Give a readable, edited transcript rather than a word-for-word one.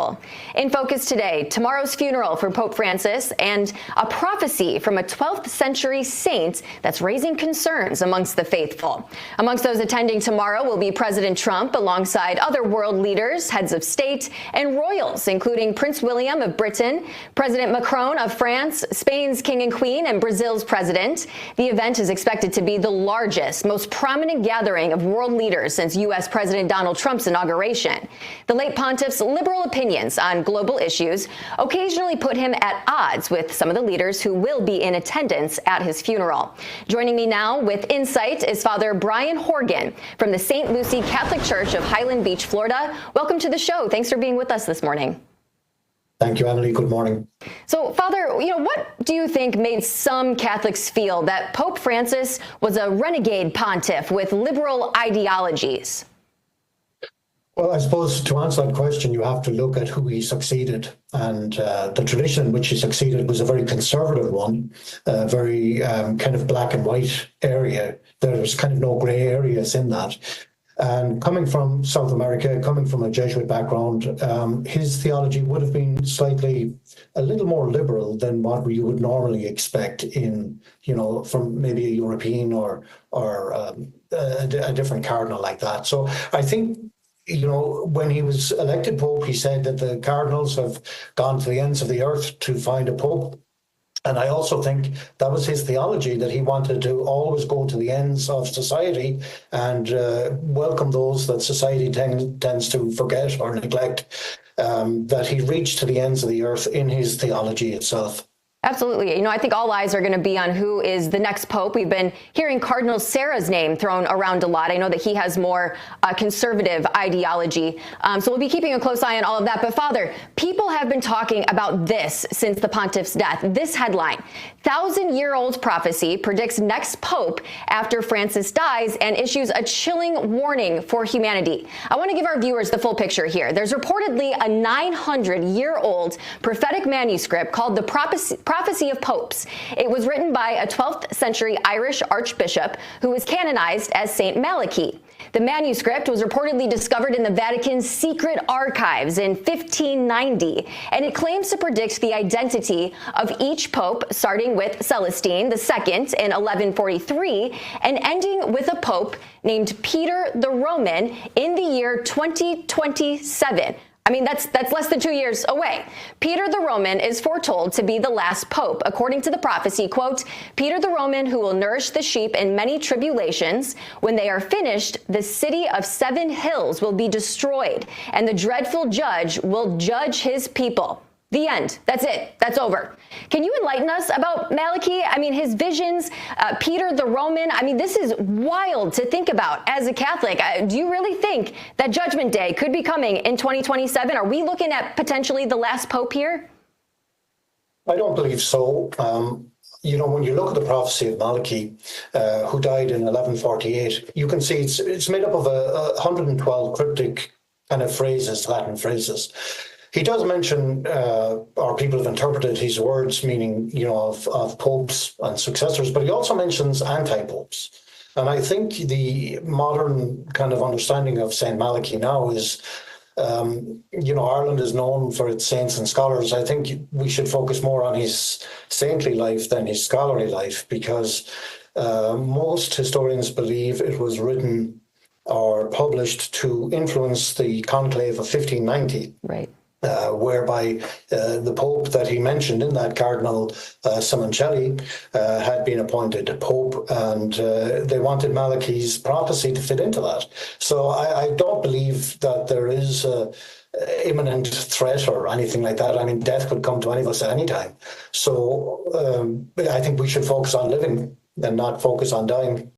faithful. In focus today, tomorrow's funeral for Pope Francis and a prophecy from a 12th century saint that's raising concerns amongst the faithful. Amongst those attending tomorrow will be President Trump alongside other world leaders, heads of state, and royals, including Prince William of Britain, President Macron of France, Spain's King and Queen, and Brazil's president. The event is expected to be the largest, most prominent gathering of world leaders since U.S. President Donald Trump's inauguration. The late pontiff's liberal opinions on global issues occasionally put him at odds with some of the leaders who will be in attendance at his funeral. Joining me now with insight is Father Brian Horgan from the St. Lucie Catholic Church of Highland Beach, Florida. Welcome to the show. Thanks for being with us this morning. Thank you, Emily. Good morning. So, Father, what do you think made some Catholics feel that Pope Francis was a renegade pontiff with liberal ideologies? Well, I suppose to answer that question, you have to look at who he succeeded. And the tradition in which he succeeded was a very conservative one, a very kind of black and white area. There was kind of no grey areas in that. And coming from South America, coming from a Jesuit background, his theology would have been a little more liberal than what you would normally expect from maybe a European or a different cardinal like that. So I think, when he was elected Pope, he said that the cardinals have gone to the ends of the earth to find a Pope. And I also think that was his theology, that he wanted to always go to the ends of society and welcome those that society tends to forget or neglect, that he reached to the ends of the earth in his theology itself. Absolutely. I think all eyes are going to be on who is the next pope. We've been hearing Cardinal Sarah's name thrown around a lot. I know that he has more conservative ideology. So we'll be keeping a close eye on all of that. But Father, people have been talking about this since the pontiff's death. This headline: 1,000-year-old prophecy predicts next pope after Francis dies and issues a chilling warning for humanity. I want to give our viewers the full picture here. There's reportedly a 900-year-old prophetic manuscript called the Prophecy of Popes. It was written by a 12th century Irish archbishop who was canonized as Saint Malachy. The manuscript was reportedly discovered in the Vatican's secret archives in 1590, and it claims to predict the identity of each pope, starting with Celestine II in 1143 and ending with a pope named Peter the Roman in the year 2027. I mean, that's less than 2 years away. Peter the Roman is foretold to be the last pope. According to the prophecy, quote, Peter the Roman, who will nourish the sheep in many tribulations. When they are finished, the city of 7 hills will be destroyed, and the dreadful judge will judge his people. The end. That's it. That's over. Can you enlighten us about Malachy? I mean, his visions, Peter the Roman. I mean, this is wild to think about as a Catholic. Do you really think that Judgment Day could be coming in 2027? Are we looking at potentially the last pope here? I don't believe so. When you look at the prophecy of Malachy, who died in 1148, you can see it's made up of 112 cryptic kind of phrases, Latin phrases. He does mention, or people have interpreted his words, meaning, of popes and successors, but he also mentions anti-popes. And I think the modern kind of understanding of St. Malachy now is, Ireland is known for its saints and scholars. I think we should focus more on his saintly life than his scholarly life, because most historians believe it was written or published to influence the conclave of 1590. Right. Whereby the Pope that he mentioned in that, Cardinal Simoncelli, had been appointed Pope, and they wanted Malachy's prophecy to fit into that. So I don't believe that there is an imminent threat or anything like that. I mean, death could come to any of us at any time. So I think we should focus on living and not focus on dying.